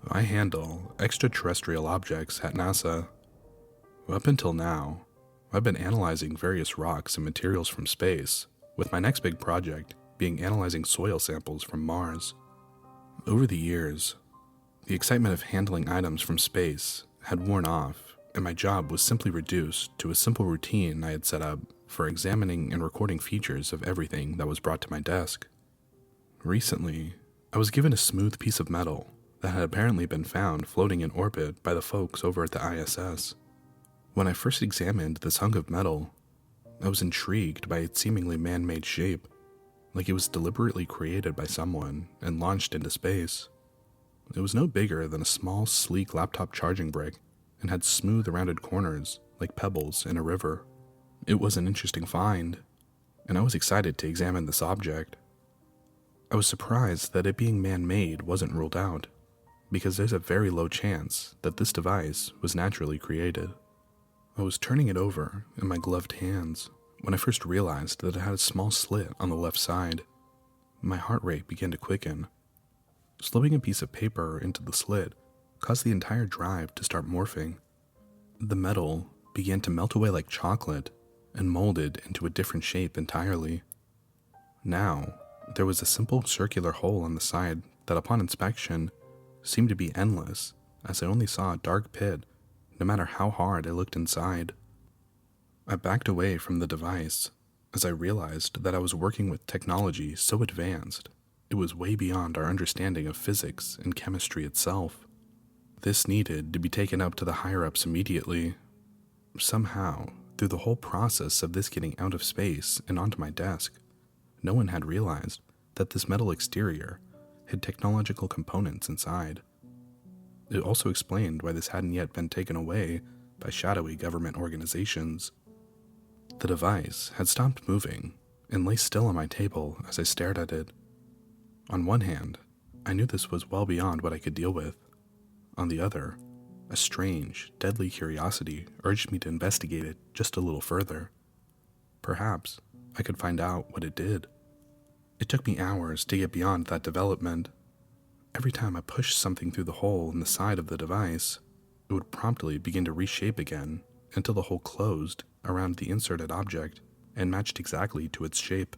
I handle extraterrestrial objects at NASA. Up until now, I've been analyzing various rocks and materials from space, with my next big project being analyzing soil samples from Mars. Over the years, the excitement of handling items from space had worn off, and my job was simply reduced to a simple routine I had set up for examining and recording features of everything that was brought to my desk. Recently, I was given a smooth piece of metal that had apparently been found floating in orbit by the folks over at the ISS. When I first examined this hunk of metal, I was intrigued by its seemingly man-made shape, like it was deliberately created by someone and launched into space. It was no bigger than a small, sleek laptop charging brick and had smooth, rounded corners like pebbles in a river. It was an interesting find, and I was excited to examine this object. I was surprised that it being man-made wasn't ruled out, because there's a very low chance that this device was naturally created. I was turning it over in my gloved hands when I first realized that it had a small slit on the left side. My heart rate began to quicken. Slipping a piece of paper into the slit caused the entire drive to start morphing. The metal began to melt away like chocolate and molded into a different shape entirely. Now, there was a simple circular hole on the side that upon inspection seemed to be endless, as I only saw a dark pit no matter how hard I looked inside. I backed away from the device as I realized that I was working with technology so advanced it was way beyond our understanding of physics and chemistry itself. This needed to be taken up to the higher-ups immediately. Somehow, through the whole process of this getting out of space and onto my desk, no one had realized that this metal exterior had technological components inside. It also explained why this hadn't yet been taken away by shadowy government organizations. The device had stopped moving and lay still on my table as I stared at it. On one hand, I knew this was well beyond what I could deal with. On the other, a strange, deadly curiosity urged me to investigate it just a little further. Perhaps I could find out what it did. It took me hours to get beyond that development. Every time I pushed something through the hole in the side of the device, it would promptly begin to reshape again until the hole closed around the inserted object and matched exactly to its shape.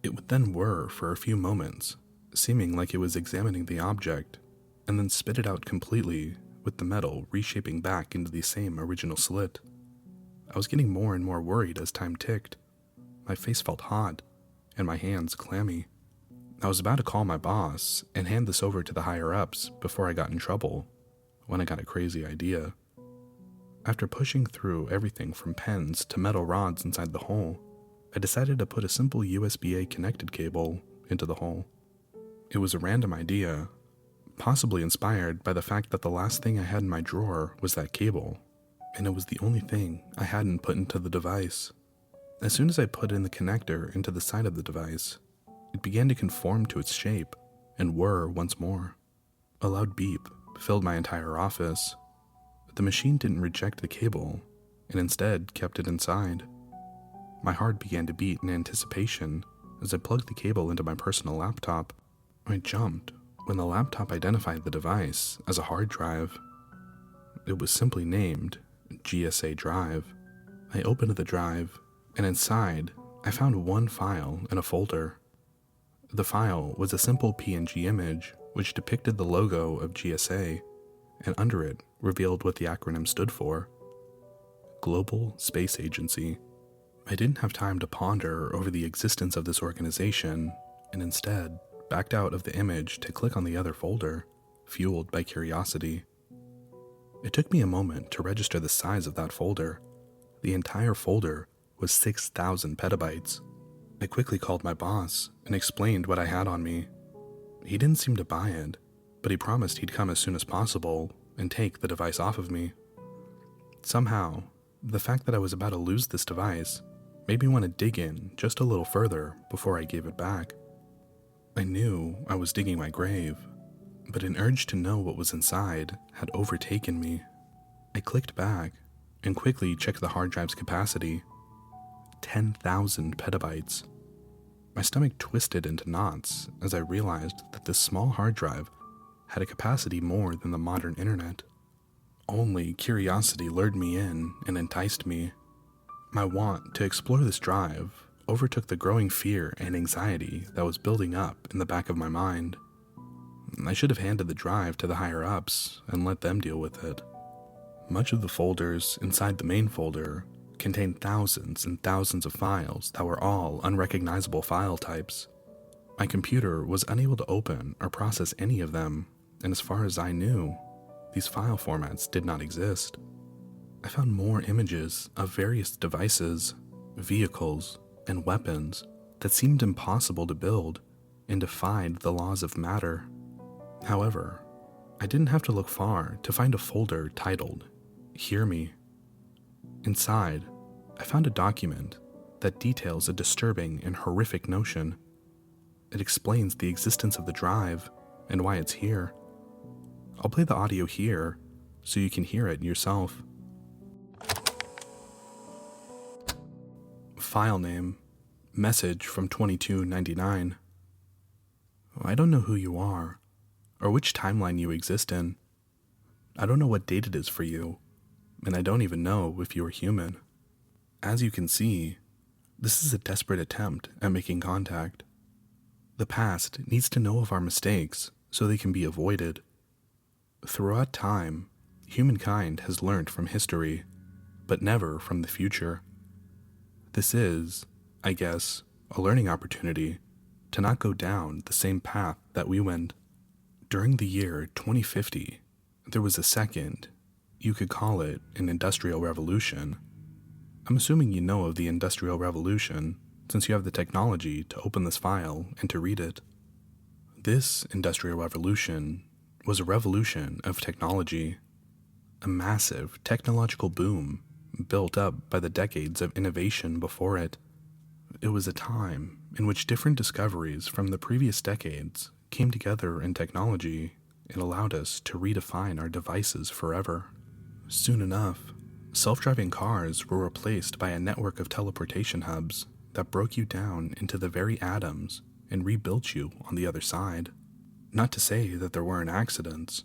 It would then whir for a few moments, seeming like it was examining the object, and then spit it out completely with the metal reshaping back into the same original slit. I was getting more and more worried as time ticked. My face felt hot, and my hands clammy. I was about to call my boss and hand this over to the higher-ups before I got in trouble, when I got a crazy idea. After pushing through everything from pens to metal rods inside the hole, I decided to put a simple USB-A connected cable into the hole. It was a random idea, possibly inspired by the fact that the last thing I had in my drawer was that cable, and it was the only thing I hadn't put into the device. As soon as I put in the connector into the side of the device, it began to conform to its shape and whir once more. A loud beep filled my entire office. The machine didn't reject the cable, and instead kept it inside. My heart began to beat in anticipation as I plugged the cable into my personal laptop. I jumped when the laptop identified the device as a hard drive. It was simply named GSA Drive. I opened the drive, and inside, I found one file in a folder. The file was a simple PNG image which depicted the logo of GSA, and under it revealed what the acronym stood for: Global Space Agency. I didn't have time to ponder over the existence of this organization, and instead backed out of the image to click on the other folder, fueled by curiosity. It took me a moment to register the size of that folder. The entire folder was 6,000 petabytes. I quickly called my boss and explained what I had on me. He didn't seem to buy it, but he promised he'd come as soon as possible and take the device off of me. Somehow, the fact that I was about to lose this device made me want to dig in just a little further before I gave it back. I knew I was digging my grave, but an urge to know what was inside had overtaken me. I clicked back and quickly checked the hard drive's capacity. 10,000 petabytes. My stomach twisted into knots as I realized that this small hard drive had a capacity more than the modern internet. Only curiosity lured me in and enticed me. My want to explore this drive overtook the growing fear and anxiety that was building up in the back of my mind. I should have handed the drive to the higher-ups and let them deal with it. Much of the folders inside the main folder contained thousands and thousands of files that were all unrecognizable file types. My computer was unable to open or process any of them, and as far as I knew, these file formats did not exist. I found more images of various devices, vehicles, and weapons that seemed impossible to build and defied the laws of matter. However, I didn't have to look far to find a folder titled Hear Me. Inside, I found a document that details a disturbing and horrific notion. It explains the existence of the drive and why it's here. I'll play the audio here so you can hear it yourself. File name, message from 2299. I don't know who you are, or which timeline you exist in. I don't know what date it is for you, and I don't even know if you are human. As you can see, this is a desperate attempt at making contact. The past needs to know of our mistakes so they can be avoided. Throughout time, humankind has learned from history, but never from the future. This is, I guess, a learning opportunity to not go down the same path that we went. During the year 2050, there was a second, you could call it an industrial revolution. I'm assuming you know of the Industrial Revolution, since you have the technology to open this file and to read it. This Industrial Revolution was a revolution of technology, a massive technological boom built up by the decades of innovation before it. It was a time in which different discoveries from the previous decades came together in technology and allowed us to redefine our devices forever. Soon enough, self-driving cars were replaced by a network of teleportation hubs that broke you down into the very atoms and rebuilt you on the other side. Not to say that there weren't accidents,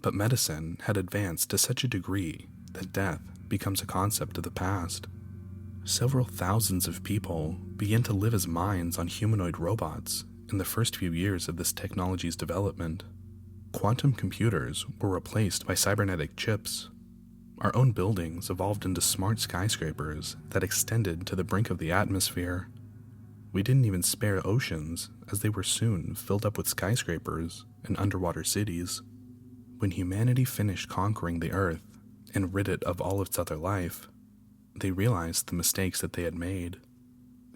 but medicine had advanced to such a degree that death becomes a concept of the past. Several thousands of people began to live as mines on humanoid robots in the first few years of this technology's development. Quantum computers were replaced by cybernetic chips. Our own buildings evolved into smart skyscrapers that extended to the brink of the atmosphere. We didn't even spare oceans, as they were soon filled up with skyscrapers and underwater cities. When humanity finished conquering the Earth and rid it of all its other life, they realized the mistakes that they had made.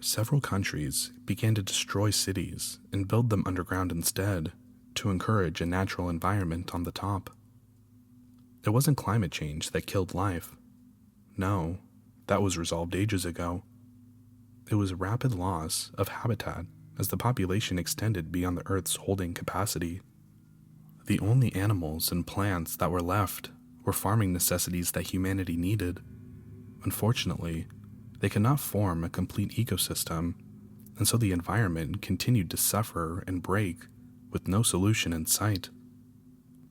Several countries began to destroy cities and build them underground instead to encourage a natural environment on the top. It wasn't climate change that killed life. No, that was resolved ages ago. It was rapid loss of habitat as the population extended beyond the Earth's holding capacity. The only animals and plants that were left were farming necessities that humanity needed. Unfortunately, they could not form a complete ecosystem, and so the environment continued to suffer and break with no solution in sight.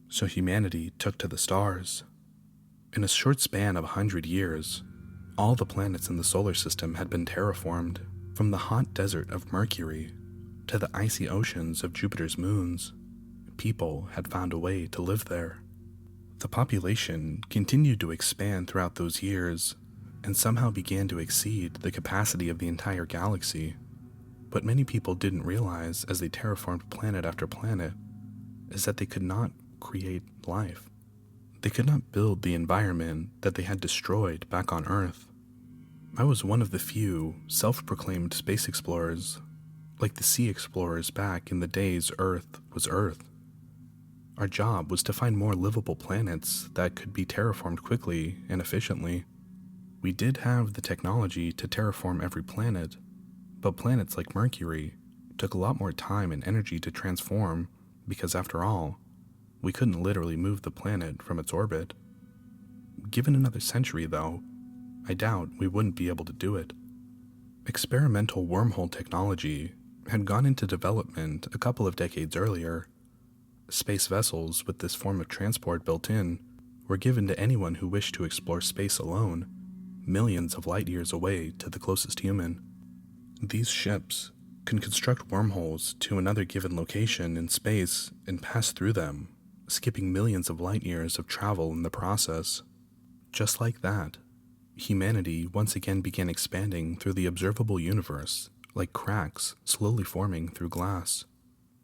So humanity took to the stars. In a short span of 100 years, all the planets in the solar system had been terraformed, from the hot desert of Mercury to the icy oceans of Jupiter's moons. People had found a way to live there. The population continued to expand throughout those years, and somehow began to exceed the capacity of the entire galaxy. What many people didn't realize as they terraformed planet after planet is that they could not create life. They could not build the environment that they had destroyed back on Earth. I was one of the few self-proclaimed space explorers, like the sea explorers back in the days Earth was Earth. Our job was to find more livable planets that could be terraformed quickly and efficiently. We did have the technology to terraform every planet, but planets like Mercury took a lot more time and energy to transform because, after all, we couldn't literally move the planet from its orbit. Given another century, though, I doubt we wouldn't be able to do it. Experimental wormhole technology had gone into development a couple of decades earlier. Space vessels with this form of transport built in were given to anyone who wished to explore space alone, millions of light years away to the closest human. These ships can construct wormholes to another given location in space and pass through them, skipping millions of light years of travel in the process. Just like that, humanity once again began expanding through the observable universe, like cracks slowly forming through glass.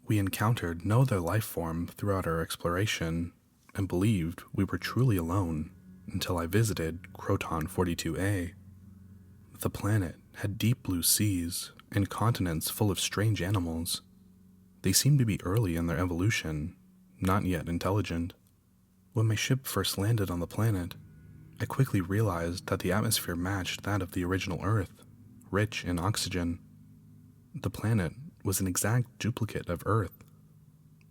We encountered no other life form throughout our exploration, and believed we were truly alone until I visited Croton 42A. The planet had deep blue seas and continents full of strange animals. They seemed to be early in their evolution, not yet intelligent. When my ship first landed on the planet, I quickly realized that the atmosphere matched that of the original Earth, rich in oxygen. The planet was an exact duplicate of Earth.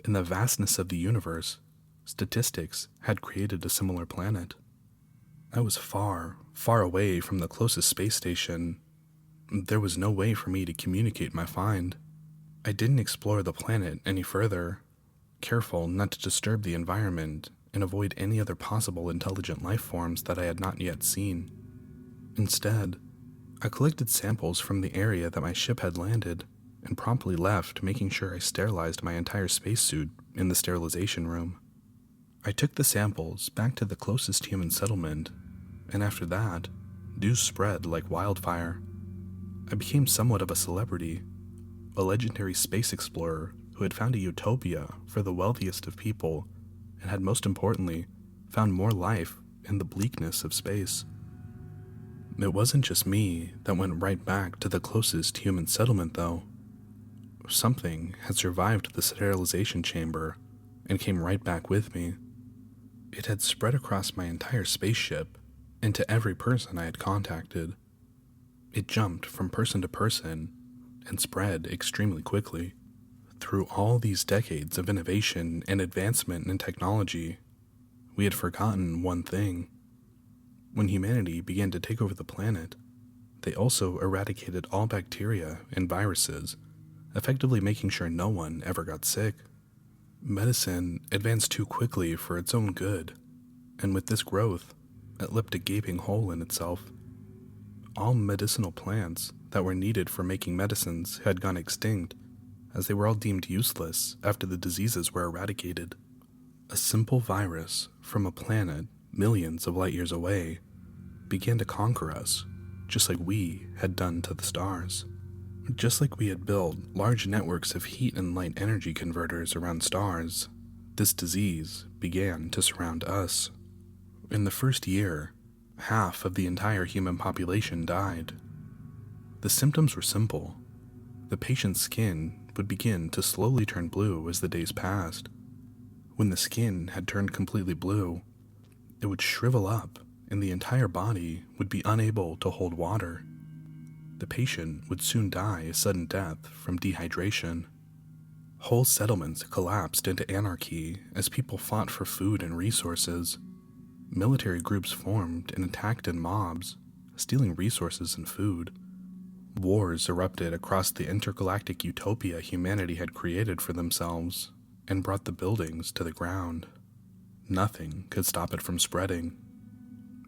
In the vastness of the universe, statistics had created a similar planet. I was far, far away from the closest space station. There was no way for me to communicate my find. I didn't explore the planet any further, careful not to disturb the environment and avoid any other possible intelligent life forms that I had not yet seen. Instead, I collected samples from the area that my ship had landed and promptly left, making sure I sterilized my entire spacesuit in the sterilization room. I took the samples back to the closest human settlement, and after that, news spread like wildfire. I became somewhat of a celebrity, a legendary space explorer who had found a utopia for the wealthiest of people and had, most importantly, found more life in the bleakness of space. It wasn't just me that went right back to the closest human settlement, though. Something had survived the sterilization chamber and came right back with me. It had spread across my entire spaceship and to every person I had contacted. It jumped from person to person and spread extremely quickly. Through all these decades of innovation and advancement in technology, we had forgotten one thing. When humanity began to take over the planet, they also eradicated all bacteria and viruses, effectively making sure no one ever got sick. Medicine advanced too quickly for its own good, and with this growth, it left a gaping hole in itself. All medicinal plants that were needed for making medicines had gone extinct, as they were all deemed useless after the diseases were eradicated. A simple virus from a planet millions of light years away began to conquer us, just like we had done to the stars. Just like we had built large networks of heat and light energy converters around stars, this disease began to surround us. In the first year, half of the entire human population died. The symptoms were simple. The patient's skin would begin to slowly turn blue as the days passed. When the skin had turned completely blue, it would shrivel up and the entire body would be unable to hold water. The patient would soon die a sudden death from dehydration. Whole settlements collapsed into anarchy as people fought for food and resources. Military groups formed and attacked in mobs, stealing resources and food. Wars erupted across the intergalactic utopia humanity had created for themselves and brought the buildings to the ground. Nothing could stop it from spreading.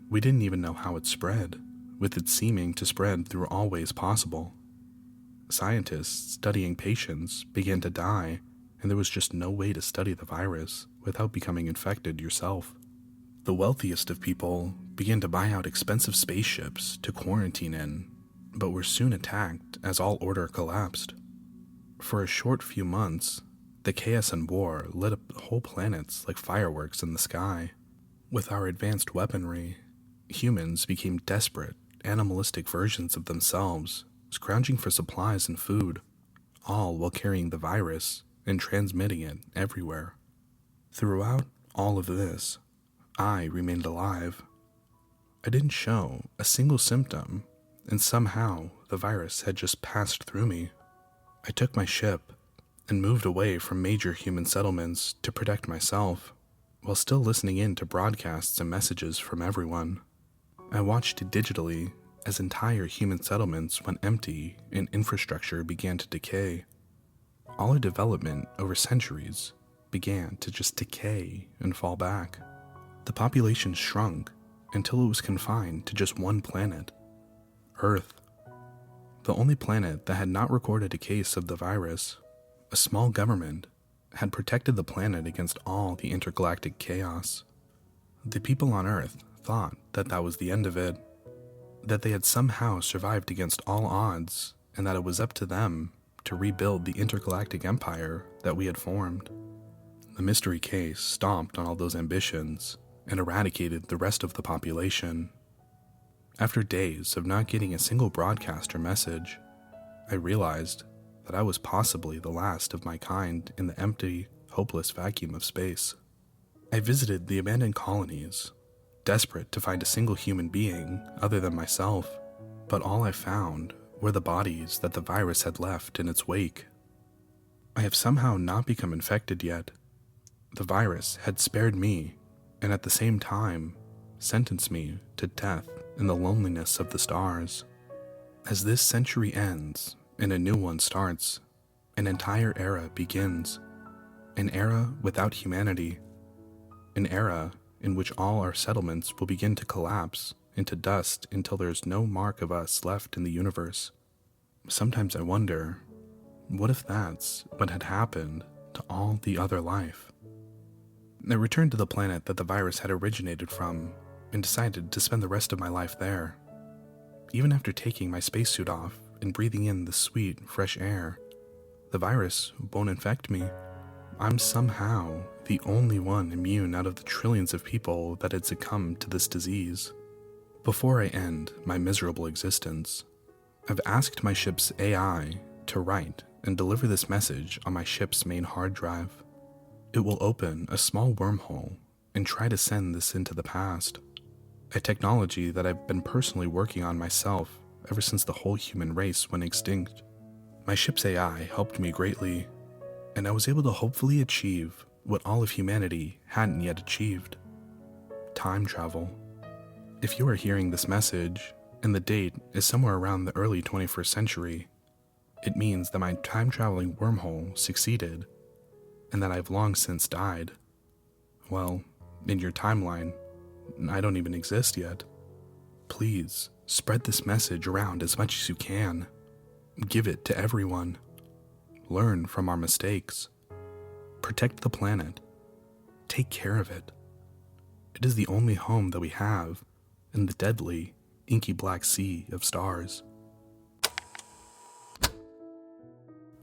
We didn't even know how it spread, with it seeming to spread through all ways possible. Scientists studying patients began to die, and there was just no way to study the virus without becoming infected yourself. The wealthiest of people began to buy out expensive spaceships to quarantine in, but were soon attacked as all order collapsed. For a short few months, the chaos and war lit up whole planets like fireworks in the sky. With our advanced weaponry, humans became desperate, animalistic versions of themselves, scrounging for supplies and food, all while carrying the virus and transmitting it everywhere. Throughout all of this, I remained alive. I didn't show a single symptom, and somehow the virus had just passed through me. I took my ship and moved away from major human settlements to protect myself, while still listening in to broadcasts and messages from everyone. I watched digitally as entire human settlements went empty and infrastructure began to decay. All our development over centuries began to just decay and fall back. The population shrunk until it was confined to just one planet, Earth. The only planet that had not recorded a case of the virus. A small government had protected the planet against all the intergalactic chaos. The people on Earth thought that that was the end of it, that they had somehow survived against all odds, and that it was up to them to rebuild the intergalactic empire that we had formed. The mystery case stomped on all those ambitions and eradicated the rest of the population. After days of not getting a single broadcast or message, I realized that I was possibly the last of my kind in the empty, hopeless vacuum of space. I visited the abandoned colonies, desperate to find a single human being other than myself, but all I found were the bodies that the virus had left in its wake. I have somehow not become infected yet. The virus had spared me, and at the same time, sentenced me to death in the loneliness of the stars. As this century ends and a new one starts, an entire era begins. An era without humanity. An era in which all our settlements will begin to collapse into dust until there is no mark of us left in the universe. Sometimes I wonder, what if that's what had happened to all the other life? I returned to the planet that the virus had originated from and decided to spend the rest of my life there. Even after taking my spacesuit off and breathing in the sweet, fresh air, the virus won't infect me. I'm somehow the only one immune out of the trillions of people that had succumbed to this disease. Before I end my miserable existence, I've asked my ship's AI to write and deliver this message on my ship's main hard drive. It will open a small wormhole and try to send this into the past, a technology that I've been personally working on myself ever since the whole human race went extinct. My ship's AI helped me greatly, and I was able to hopefully achieve what all of humanity hadn't yet achieved: time travel. If you are hearing this message, and the date is somewhere around the early 21st century, it means that my time-traveling wormhole succeeded, and that I've long since died. Well, in your timeline, I don't even exist yet. Please, spread this message around as much as you can. Give it to everyone. Learn from our mistakes. Protect the planet. Take care of it. It is the only home that we have in the deadly, inky black sea of stars.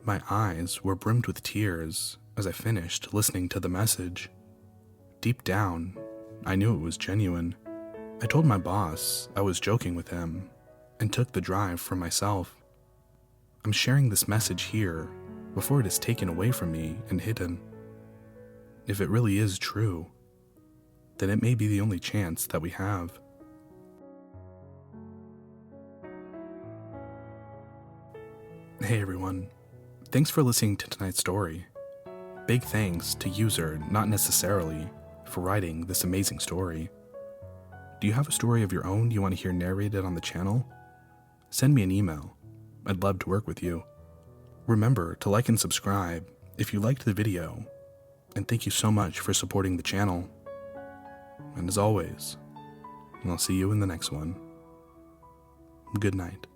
My eyes were brimmed with tears as I finished listening to the message. Deep down, I knew it was genuine. I told my boss I was joking with him and took the drive for myself. I'm sharing this message here before it is taken away from me and hidden. If it really is true, then it may be the only chance that we have. Hey everyone, thanks for listening to tonight's story. Big thanks to user Not Necessarily for writing this amazing story. Do you have a story of your own you want to hear narrated on the channel? Send me an email. I'd love to work with you. Remember to like and subscribe if you liked the video, and thank you so much for supporting the channel. And as always, I'll see you in the next one. Good night.